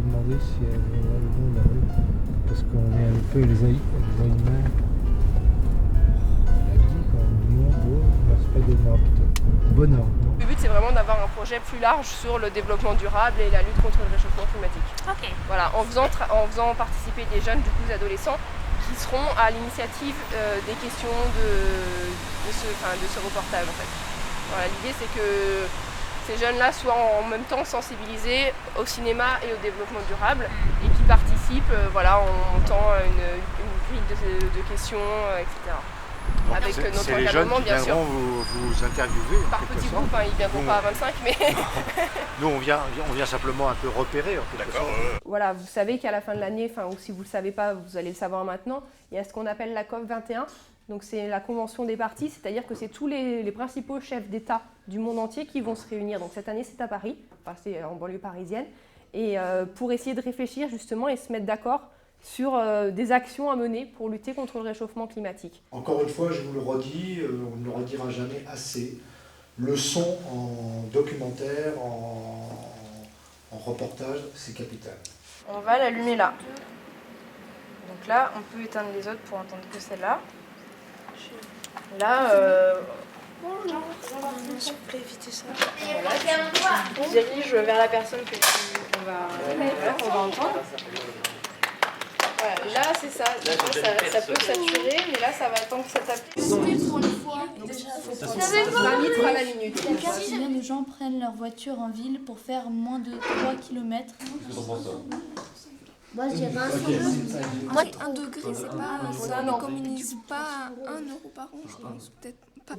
demander si elle a le bon numéro. Parce qu'on est un peu les Alzheimer. Elle a dit quand même, non, bon, c'est pas Bonheur plutôt. Bonheur, non. Le but c'est vraiment d'avoir un projet plus large sur le développement durable et la lutte contre le réchauffement climatique. Ok. Voilà, en faisant participer des jeunes, du coup des adolescents, qui seront à l'initiative des questions de ce reportage en fait. Voilà, l'idée c'est que ces jeunes-là soient en même temps sensibilisés au cinéma et au développement durable et qui participent en montant une grille de questions, etc. Donc Avec notre c'est les jeunes encadrement, qui bien sûr. viendront vous interviewer en Par quelque petits sorte. groupes, ils ne viendront pas à 25, mais Nous on vient simplement un peu repérer en quelque sorte. voilà, vous savez qu'à la fin de l'année, ou si vous ne le savez pas, vous allez le savoir maintenant, il y a ce qu'on appelle la COP 21. Donc c'est la convention des parties, c'est-à-dire que c'est tous les principaux chefs d'État du monde entier qui vont se réunir. Donc cette année c'est à Paris, c'est en banlieue parisienne, et pour essayer de réfléchir justement et se mettre d'accord sur des actions à mener pour lutter contre le réchauffement climatique. Encore une fois, je vous le redis, on ne le redira jamais assez. Le son en documentaire, en reportage, c'est capital. On va l'allumer là. Donc là, on peut éteindre les autres pour entendre que celle-là. Là, S'il vous plaît, évitez ça. je dirige vers la personne qu'on va entendre. Voilà, là c'est ça, ça peut saturer, mais là ça va attendre que ça tape. 20 litres à la minute. Combien de gens prennent leur voiture en ville pour faire moins de 3 km? Moi, je dirais un Moi, 1 degré, c'est pas. Ça, Ça non. ne communise pas 1 euro par an, je pense. Peut-être pas.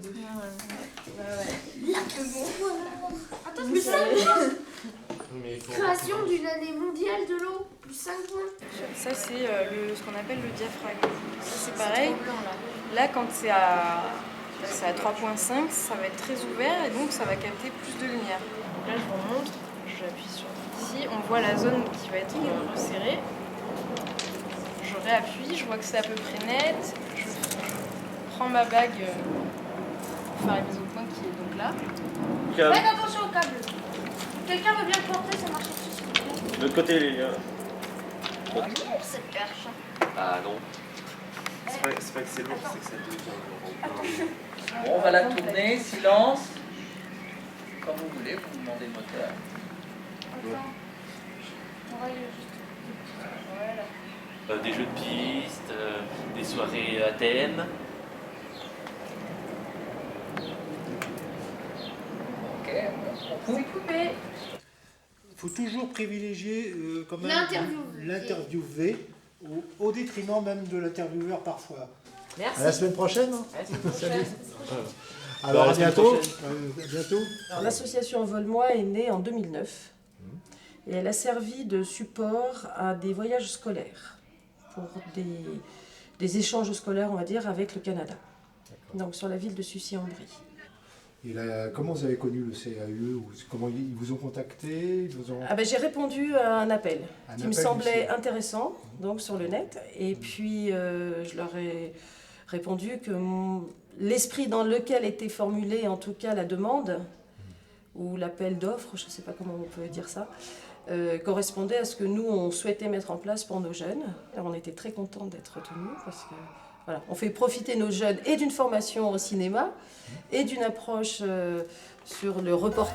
création d'une année mondiale de l'eau, plus 5 points. Ça c'est ce qu'on appelle le diaphragme. Ça c'est pareil. Là quand c'est à 3.5, ça va être très ouvert et donc ça va capter plus de lumière. Donc là je vous montre, j'appuie sur ici, on voit la zone qui va être resserrée. Je réappuie, je vois que c'est à peu près net. Je prends ma bague pour faire la mise au point qui est donc là. Faites attention au câble. Quelqu'un veut bien le porter, ça marche dessus, s'il vous plaît. De l'autre côté, les gars. Cette perche. Ah non. C'est pas que c'est lourd, c'est que ça devient. Bon, on va la tourner, silence. Quand vous voulez, vous demandez le moteur. Des jeux de piste, des soirées à thème. Ok, on coupe. Coupé. Il faut toujours privilégier quand même L'interviewé. l'interviewé au détriment même de l'intervieweur parfois. Merci. À la semaine prochaine. Hein. À la semaine prochaine. Alors la à semaine bientôt. prochaine. À bientôt. Alors, l'association Vole-moi est née en 2009 et elle a servi de support à des voyages scolaires pour des échanges scolaires, on va dire, avec le Canada. Donc sur la ville de Sucy-en-Brie. Et là, comment vous avez connu le CAE ou comment ils vous ont contacté? J'ai répondu à un appel Un qui me appel semblait du intéressant, donc sur le net, et puis je leur ai répondu que l'esprit dans lequel était formulée en tout cas la demande, ou l'appel d'offres, je ne sais pas comment on peut dire ça, correspondait à ce que nous on souhaitait mettre en place pour nos jeunes. Alors, on était très contents d'être retenus parce que voilà, on fait profiter nos jeunes et d'une formation au cinéma et d'une approche sur le reportage.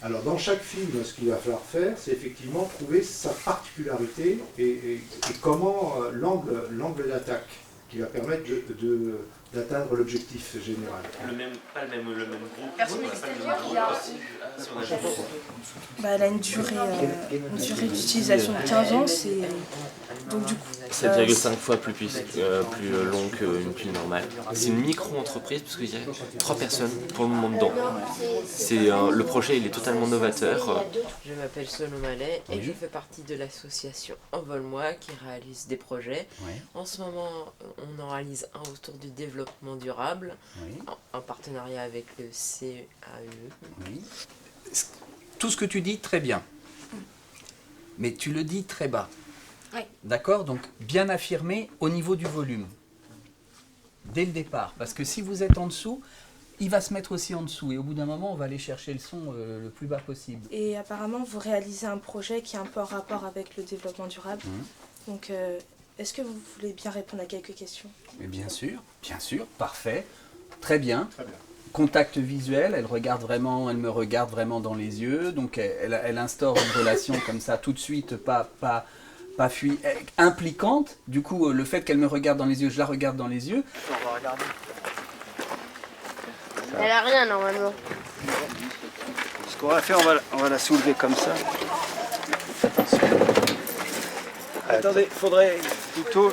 Alors dans chaque film, ce qu'il va falloir faire, c'est effectivement trouver sa particularité et comment l'angle d'attaque qui va permettre d'atteindre l'objectif général. Pas le même groupe. Personne Elle a une durée d'utilisation de 15 ans, c'est. Donc du coup. 7,5 fois plus long qu'une pile normale. C'est une micro-entreprise parce qu'il y a 3 personnes pour le moment dedans. Le projet il est totalement novateur. Je m'appelle Sono Mallet et je fais partie de l'association Envole-moi qui réalise des projets. En ce moment, on en réalise un autour du développement développement durable, Oui. en partenariat avec le CAE. Oui. Tout ce que tu dis, très bien. Mais tu le dis très bas. Oui. D'accord? Donc, bien affirmé au niveau du volume. Dès le départ. Parce que si vous êtes en dessous, il va se mettre aussi en dessous. Et au bout d'un moment, on va aller chercher le son le plus bas possible. Et apparemment, vous réalisez un projet qui est un peu en rapport avec le développement durable. Donc, est-ce que vous voulez bien répondre à quelques questions? Mais bien sûr, parfait. Très bien. Très bien. Contact visuel, elle me regarde vraiment dans les yeux. Donc, elle instaure une relation comme ça, tout de suite, pas impliquante. Du coup, le fait qu'elle me regarde dans les yeux, je la regarde dans les yeux. On va regarder. Elle a rien normalement. Ce qu'on va faire, on va la soulever comme ça. Attendez, il faudrait plutôt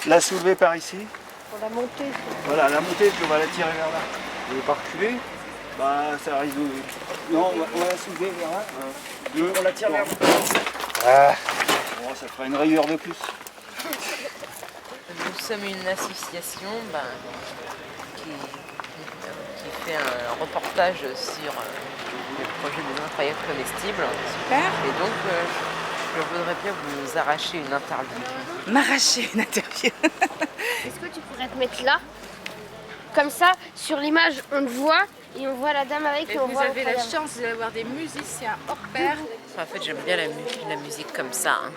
la soulever par ici. Pour la monter. Voilà, la monter, puis on va la tirer vers là. Vous voulez pas reculer? Bah, ça arrive. Non, on va la soulever vers là. On la tire vers là. Ah. Bon, ça fera une rayure de plus. Nous sommes une association qui fait un reportage sur le projet des nettoyages comestibles. Super. Et donc, je voudrais bien vous arracher une interview. M'arracher une interview. Est-ce que tu pourrais te mettre là? Comme ça, sur l'image, on te voit et on voit la dame avec et on vous voit avez la l'autre dame. chance d'avoir des musiciens hors pair. En fait, j'aime bien la musique comme ça. Hein.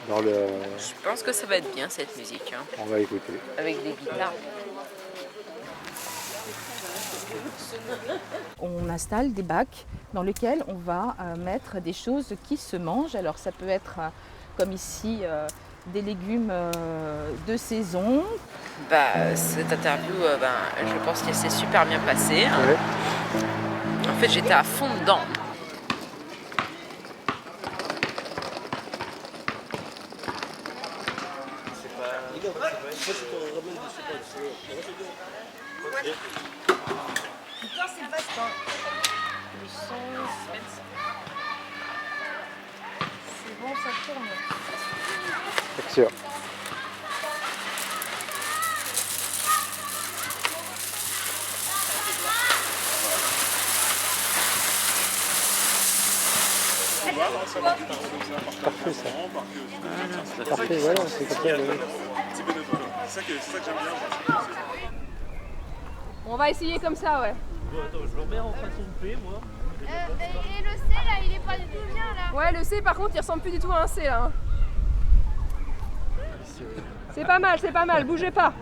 Dans le... Je pense que ça va être bien cette musique. Hein. On va écouter. Avec des guitares. On installe des bacs dans lesquels on va mettre des choses qui se mangent. Alors ça peut être, comme ici, des légumes de saison. Cette interview, je pense qu'elle s'est super bien passée. Hein. Ouais. En fait, j'étais à fond dedans. Putain, c'est vaste. C'est bon, ça tourne. Action. Parfait ça. Parfait, voilà, c'est comme ça. C'est ça que j'aime bien. On va essayer comme ça, ouais. Attends, je le remets en façon de P, moi. Et le C là, il est pas du tout bien là. Ouais, le C par contre, il ressemble plus du tout à un C là. Hein. C'est pas mal, bougez pas.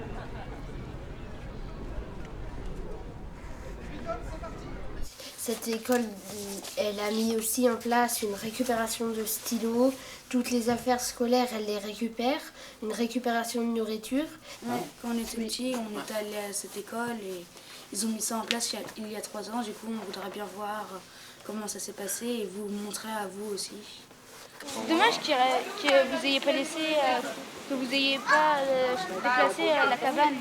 Cette école, elle a mis aussi en place une récupération de stylos. Toutes les affaires scolaires, elle les récupère. Une récupération de nourriture. Ouais, quand on était petits, on est allé à cette école et ils ont mis ça en place il y a 3 ans. Du coup, on voudrait bien voir comment ça s'est passé et vous montrer à vous aussi. C'est dommage que vous ayez pas laissé, que vous ayez pas déplacé la cabane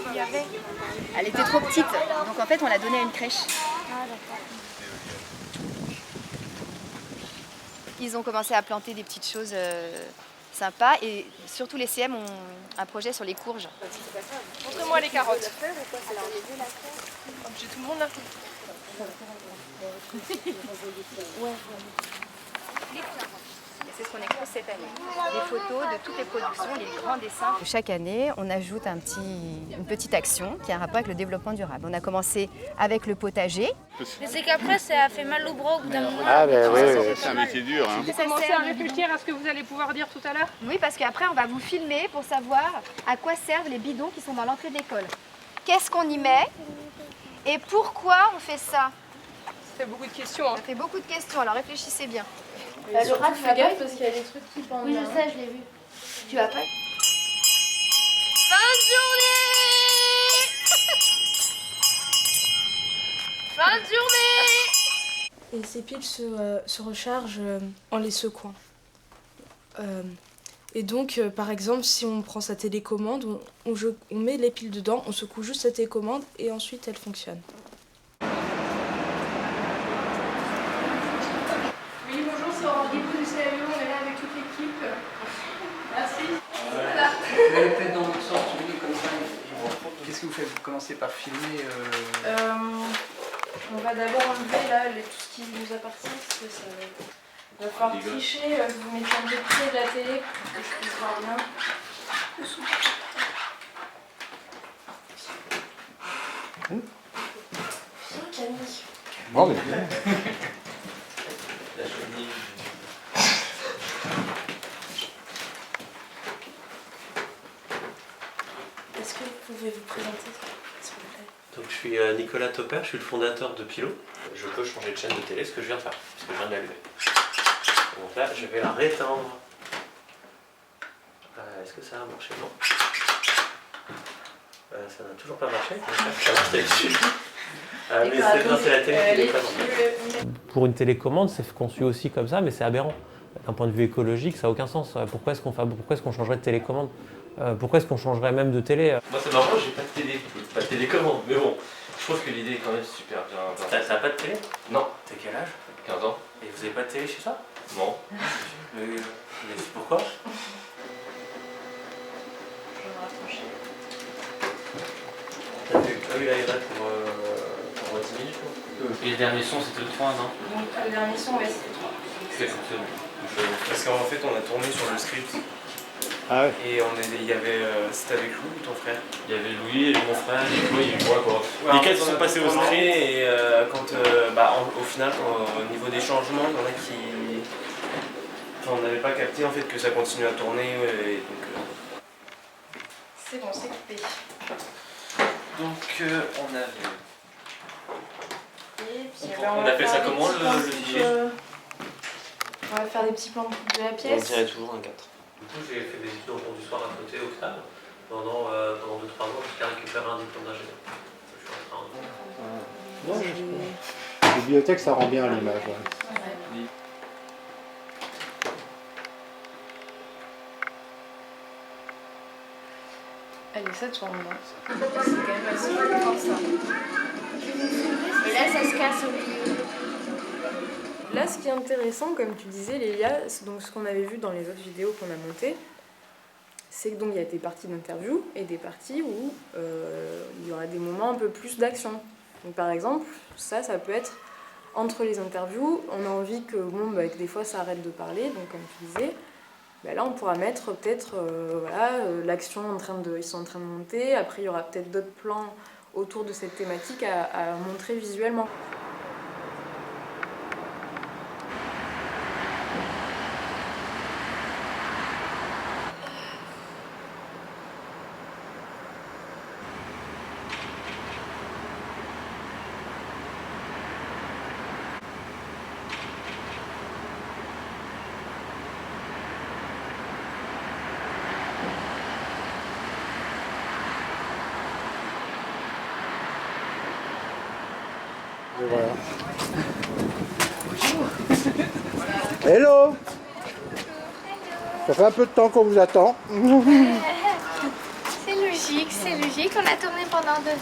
qu'il y avait. Elle était trop petite, donc en fait on l'a donnée à une crèche. Ah d'accord. Ils ont commencé à planter des petites choses sympas et surtout les CM ont un projet sur les courges. Montrez-moi les carottes. J'ai tout le monde là. C'est ce qu'on expose cette année. Des photos de toutes les productions, les grands dessins. Chaque année, on ajoute une petite action qui a un rapport avec le développement durable. On a commencé avec le potager. Mais c'est qu'après, ça fait mal au bras au bout d'un moment. Ah ben oui, c'est un métier dur. Hein. Vous commencez à réfléchir à ce que vous allez pouvoir dire tout à l'heure? Oui, parce qu'après, on va vous filmer pour savoir à quoi servent les bidons qui sont dans l'entrée de l'école. Qu'est-ce qu'on y met et pourquoi on fait ça? Ça fait beaucoup de questions. Hein. Ça fait beaucoup de questions, alors réfléchissez bien. Le rat, fais gaffe parce qu'il y a des trucs qui pendent. Oui, je sais, je l'ai vu. Tu vas pas. Fin de journée. Fin de journée. Et ces piles se rechargent en les secouant. Et donc, par exemple, si on prend sa télécommande, on met les piles dedans, on secoue juste sa télécommande et ensuite elle fonctionne. Oui, bonjour, c'est au rendez-vous du CAE, on est là avec toute l'équipe. Merci. Elle est peut-être dans l'autre sens, oui, comme ça. Vous commencez par filmer. On va d'abord enlever là tout ce qui nous appartient parce que ça va falloir tricher. Vous mettez un peu de pied de la télé pour que je puisse voir bien. Camille. Bon, mais... La chenille. Est-ce que vous pouvez vous présenter, s'il vous plaît? Donc je suis Nicolas Topper, je suis le fondateur de Pilot. Je peux changer de chaîne de télé, ce que je viens de faire, parce que je viens de l'allumer. Donc là, je vais la rétendre. Est-ce que ça a marché? Non. Ça n'a toujours pas marché. Ça marche d'habitude. Mais c'est la télé qui est pas normale. Pour une télécommande, c'est conçu aussi comme ça, mais c'est aberrant. D'un point de vue écologique, ça n'a aucun sens. Pourquoi est-ce qu'on changerait de télécommande? Pourquoi est-ce qu'on changerait même de télé? Moi c'est marrant, j'ai pas de télé, pas de télécommande, mais bon, je trouve que l'idée est quand même super bien. T'as pas de télé? Non. T'as quel âge? 15 ans. Et vous avez pas de télé chez toi? Non. Mais pourquoi? Ah oui, là il va pour 10 minutes. Et le dernier son c'était le 3, non? Donc le dernier son, ouais, c'était le 3. C'est bon. Parce qu'en fait on a tourné sur le script. Ah ouais. Et il y avait, c'était avec Louis, ton frère? Il y avait Louis, mon frère, et moi, et moi quoi. Les quatre sont passés au script et au final, au niveau des changements, il y en a qui... Enfin, on n'avait pas capté en fait que ça continue à tourner et donc... C'est bon, c'est coupé. Donc on avait... Et puis, on appelle ça comment le fichier? On va faire des petits plans de coupe de la pièce. On dirait toujours un 4. Du coup, j'ai fait des études au cours du soir à côté au CNAM pendant 2-3 mois jusqu'à récupérer un diplôme d'ingénieur. Je suis en train de... La bibliothèque, ça rend bien l'image. Ouais. Allez, ça tourne. C'est quand même assez fort ça. Et là, ça se casse au milieu. Là, ce qui est intéressant, comme tu disais, Lélia, donc ce qu'on avait vu dans les autres vidéos qu'on a montées, c'est que donc il y a des parties d'interview et des parties où il y aura des moments un peu plus d'action. Donc par exemple, ça peut être entre les interviews, on a envie que, que des fois ça arrête de parler, donc comme tu disais, là on pourra mettre peut-être l'action ils sont en train de monter, après il y aura peut-être d'autres plans autour de cette thématique à montrer visuellement. Et voilà. Hello. Ça fait un peu de temps qu'on vous attend. C'est logique, on a tourné pendant 2 heures.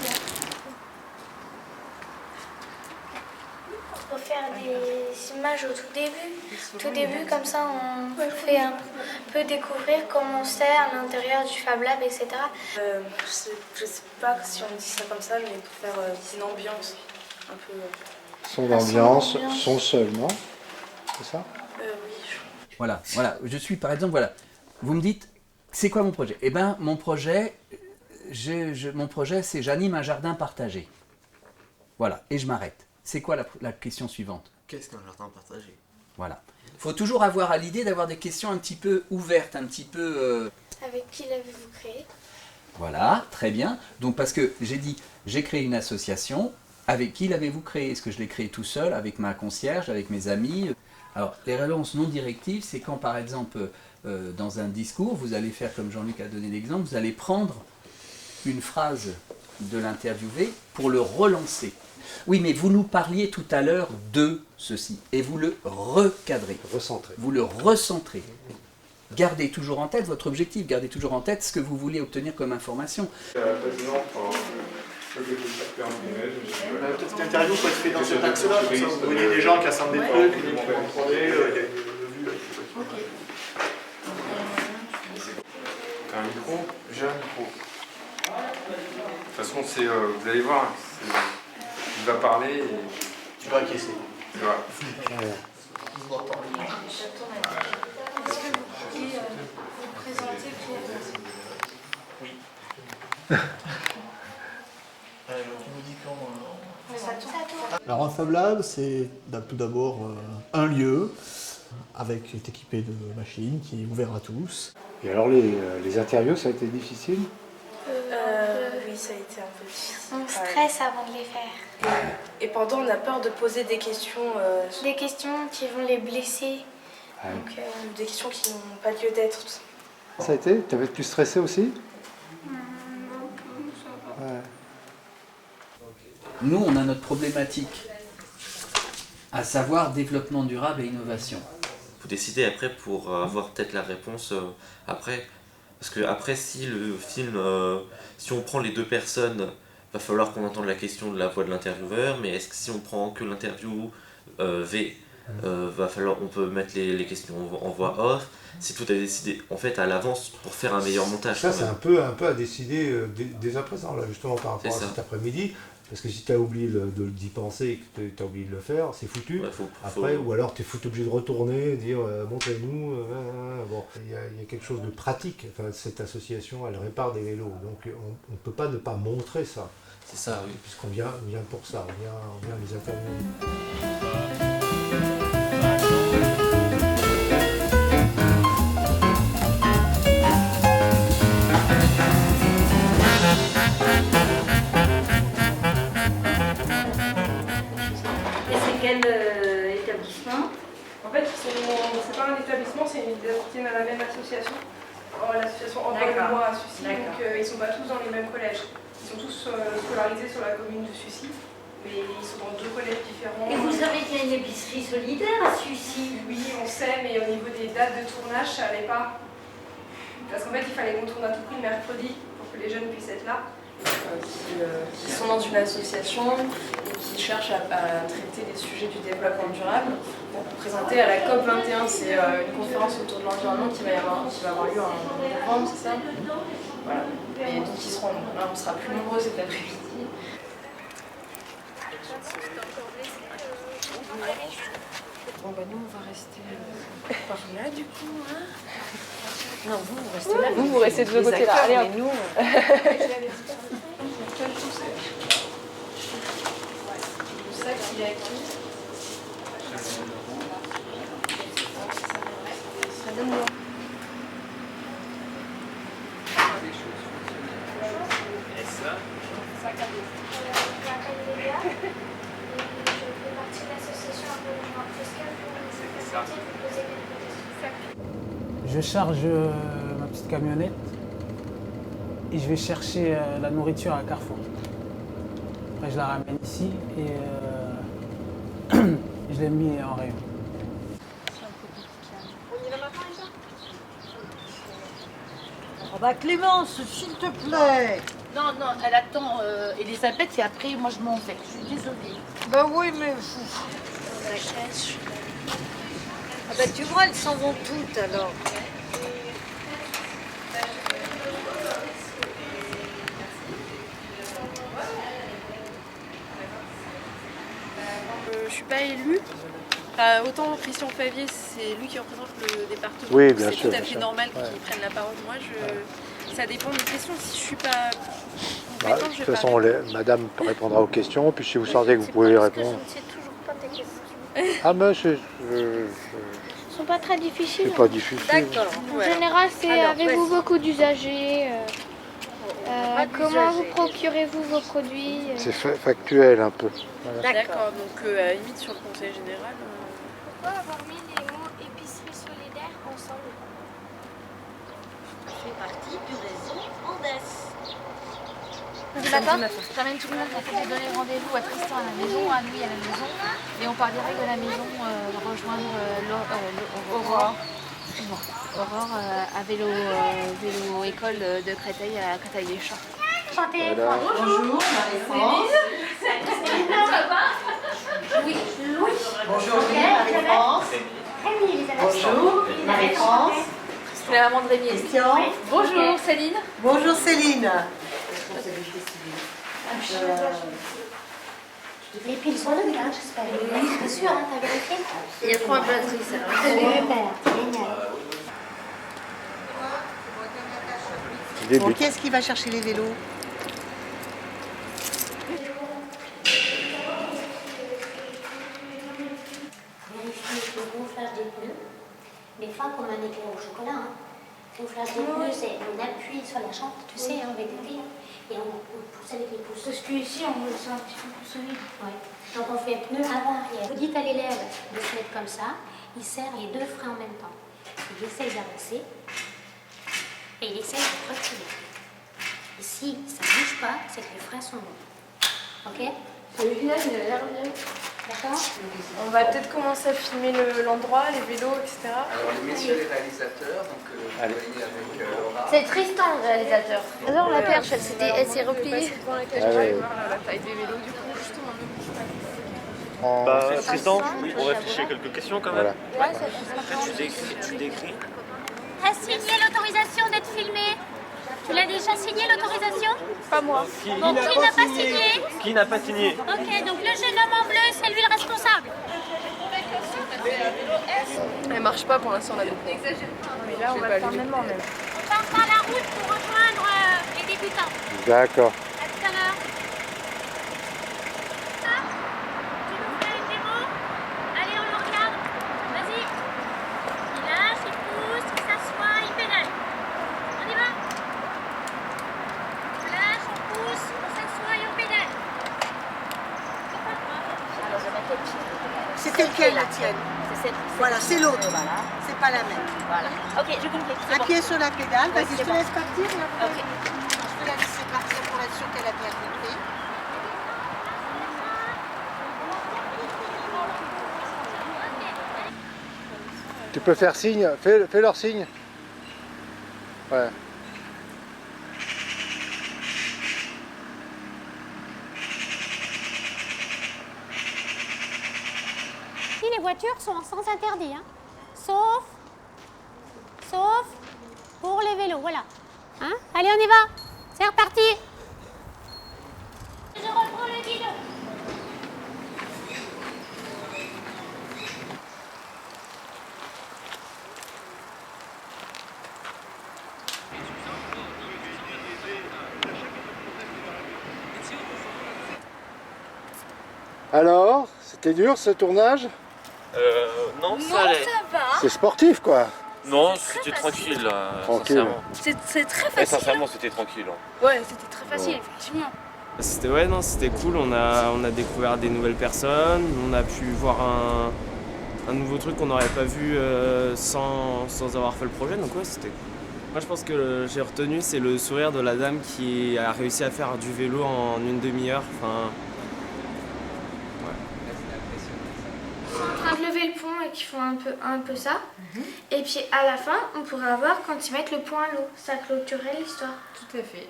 Pour faire des images au tout début, comme ça on fait un peu découvrir comment c'est à l'intérieur du Fab Lab, etc. Je sais pas si on dit ça comme ça, mais pour faire une ambiance un peu... Son d'ambiance, son seul, non? C'est ça? Oui. Voilà. Je suis, par exemple, voilà. Vous me dites, c'est quoi mon projet? Eh bien, mon projet, c'est j'anime un jardin partagé. Voilà, et je m'arrête. C'est quoi la question suivante? Qu'est-ce qu'un jardin partagé? Voilà. Il faut toujours avoir à l'idée d'avoir des questions un petit peu ouvertes, un petit peu... Avec qui l'avez-vous créé? Voilà, très bien. Donc, parce que j'ai dit, j'ai créé une association. Avec qui l'avez-vous créé? Est-ce que je l'ai créé tout seul, avec ma concierge, avec mes amis? Alors, les réponses non directives, c'est quand, par exemple, dans un discours, vous allez faire, comme Jean-Luc a donné l'exemple, vous allez prendre une phrase de l'interviewé pour le relancer. Oui, mais vous nous parliez tout à l'heure de ceci, et vous le recadrez. Recentrez. Vous le recentrez. Gardez toujours en tête votre objectif, gardez toujours en tête ce que vous voulez obtenir comme information. Peut-être qu'une interview peut être faite dans cet axe-là, comme ça vous voyez des gens qui assemblent des trucs, qui montrent en 3D, Un micro, j'ai un micro. toute façon, vous allez voir, il va parler et... Tu vas acquiescer. Voilà. Est-ce que vous pourriez vous présenter pour... Oui. Alors un Fab Lab, c'est tout d'abord un lieu avec est équipé de machines qui est ouvert à tous. Et alors les interviews, ça a été difficile? Oui, ça a été un peu difficile. On stresse avant de les faire. Et pendant, on a peur de poser des questions... Des questions qui vont les blesser. Ouais. Donc, des questions qui n'ont pas lieu d'être. Ça a été? T'avais plus stressé aussi? Ouais. Nous, on a notre problématique, à savoir développement durable et innovation. Il faut décider après pour avoir peut-être la réponse après. Parce que après, si le film, si on prend les deux personnes, va falloir qu'on entende la question de la voix de l'intervieweur, mais est-ce que si on prend que l'interview va falloir, on peut mettre les questions en voix off. C'est tout à décider en fait à l'avance pour faire un meilleur montage. Ça, c'est un peu à décider dès à présent, là, justement, par rapport à cet après-midi. Parce que si tu as oublié d'y penser et que tu as oublié de le faire, c'est foutu. Ouais, après, ou alors tu es foutu obligé de retourner, dire montrez-nous. Bon, il y a quelque chose de pratique. Enfin, cette association, elle répare des vélos. Donc on ne peut pas ne pas montrer ça. C'est ça, oui. Puisqu'on vient pour ça, on vient les interviewer. Quel établissement? En fait, c'est pas un établissement, ils appartiennent à la même association. L'association Envoie-le-moi à Sucy, donc ils sont pas tous dans les mêmes collèges. Ils sont tous scolarisés sur la commune de Sucy, mais ils sont dans deux collèges différents. Et vous savez qu'il y a une épicerie solidaire à Sucy? Oui, on sait, mais au niveau des dates de tournage, ça allait pas. Parce qu'en fait, il fallait qu'on tourne à tout prix le mercredi pour que les jeunes puissent être là. Qui sont dans une association et qui cherchent à traiter des sujets du développement durable pour présenter à la COP21. C'est une conférence autour de l'environnement qui va avoir lieu en novembre, c'est ça? Voilà. Et donc ils seront là, on sera plus nombreux cet après-midi. Bon bah nous on va rester par là du coup, hein. Non, vous restez là. Vous restez de l'autre côté là. Allez, mais nous... Le sac, il est acquis. Ça donne moi. Et ça? Je charge ma petite camionnette et je vais chercher la nourriture à Carrefour. Après je la ramène ici et je l'ai mis en rayon. On y va maintenant, Lisa? Oh bah Clémence, s'il te plaît. Non, elle attend Elisabeth et après moi je m'en vais. Je suis désolée. Bah oui, mais... Ah bah tu vois, elles s'en vont toutes alors. Je suis pas élue. Autant Christian Favier, c'est lui qui représente le département. Oui, bien sûr. C'est tout à fait normal qu'il prenne la parole. Moi, ça dépend des questions. Si je suis pas compétente, De toute façon, madame répondra aux questions, puis si vous sentez que vous pouvez répondre. Je ne sais toujours pas tes questions. Ah mais Ils sont pas très difficiles. c'est pas difficile. D'accord. En général, c'est avez-vous beaucoup d'usagers comment vous procurez-vous vos produits C'est factuel un peu. Voilà. D'accord, donc à la limite sur le conseil général. Pourquoi avoir mis les mots épicerie solidaire ensemble? Je fais partie du réseau Andes. Du matin, j'amène tout le monde, j'ai donné rendez-vous à Tristan à la maison, à lui à la maison, et on part direct de la maison rejoindre Aurore. Aurore à vélo école de Créteil à Créteil-les-Champs. Chantez. Voilà. Bonjour, Marie-France. Céline, ça va? Oui. Louis. Bonjour, Marie-France. Rémi, Elisabeth. Bonjour, Marie-France. C'est la maman de Rémi. Christian. Bonjour Céline. Bonjour Céline. Les piles sont là, j'espère. C'est sûr, hein, t'as vérifié? Il y a 3 batteries, ça. Génial. Bon, qui est-ce qui va chercher les vélos? Vérifier le gonflage des pneus. Des fois, comme un éclair au chocolat, hein. Gonflage des pneus, c'est on appuie sur la chambre, tu sais, hein, avec des piles, et on pousse avec les pouces. Parce qu'ici, on veut ça un petit peu plus solide. Ouais. Donc on fait pneu avant-arrière. Vous dites à l'élève de se mettre comme ça, il serre les 2 freins en même temps. Il essaye d'avancer, et il essaye de reculer. Et si ça ne bouge pas, c'est que les freins sont bons. Ok? Celui-là, il a l'air bien. D'accord? On va peut-être commencer à filmer l'endroit, les vélos, etc. Alors les messieurs les réalisateurs, donc vous voyez avec Laura. C'est Tristan, le réalisateur. Alors la perche, elle s'est repliée. Voir la taille des vélos, du coup, justement. Tristan, on va afficher quelques questions quand même. Ouais, Tu décris. T'as signé l'autorisation d'être filmé? Tu l'as déjà signé l'autorisation? Pas moi. Bon, qui n'a pas signé? Qui n'a pas signé? Ok, donc le jeune homme en bleu, c'est lui le responsable. Elle marche pas pour l'instant, la déco. Mais là, on va le faire même. On part par la route pour rejoindre les débutants. D'accord. À tout à l'heure. Tu nous fais une démo? Allez, on le regarde. Vas-y. Il lâche, il pousse, il s'assoit, il pédale. On y va? On lâche, on pousse, on s'assoit et on pédale. C'était lequel la tienne? Voilà, c'est l'autre. C'est pas la même. Voilà. Ok, j'ai compris. Un pied sur la pédale. Vas-y, je te bon. laisse partir. Et après, Ok. je peux la laisser partir pour être sûre qu'elle a bien compris. Tu peux faire signe, fais leur signe. Ouais. Ici, les voitures sont en sens interdit, hein. Sauf pour les vélos, voilà. Hein? Allez, on y va. C'est reparti. Je reprends le guidon. Alors, c'était dur ce tournage? Non, ça allait. va. C'est sportif quoi. Non, c'était tranquille, là, Tranquille. sincèrement. C'est très Et facile. sincèrement, c'était tranquille. Ouais, c'était très facile, effectivement. C'était cool, on a découvert des nouvelles personnes, on a pu voir un nouveau truc qu'on n'aurait pas vu sans avoir fait le projet, donc ouais, c'était cool. Moi je pense que j'ai retenu, c'est le sourire de la dame qui a réussi à faire du vélo en une demi-heure. Enfin, Ils sont en train de lever le pont et qui font un peu ça. Et puis à la fin, on pourra voir quand ils mettent le pont à l'eau. Ça clôturerait l'histoire. Tout à fait.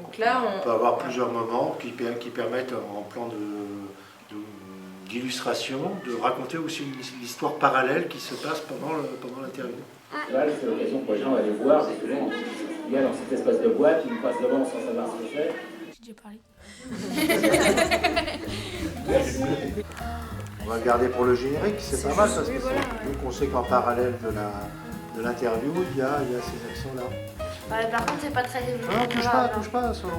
Donc là, On peut avoir plusieurs moments qui permettent en plan d'illustration de raconter aussi une histoire parallèle qui se passe pendant l'interview. Là, c'est l'occasion pour les gens d'aller voir des gens. Il y a dans cet espace de boîte, une passe devant sans savoir ce que c'est. J'ai déjà parlé. On va le garder pour le générique, c'est pas mal parce que vu qu'on sait qu'en parallèle de l'interview, il y a ces actions-là. Par contre, c'est pas très développé. Non, touche pas, Solo.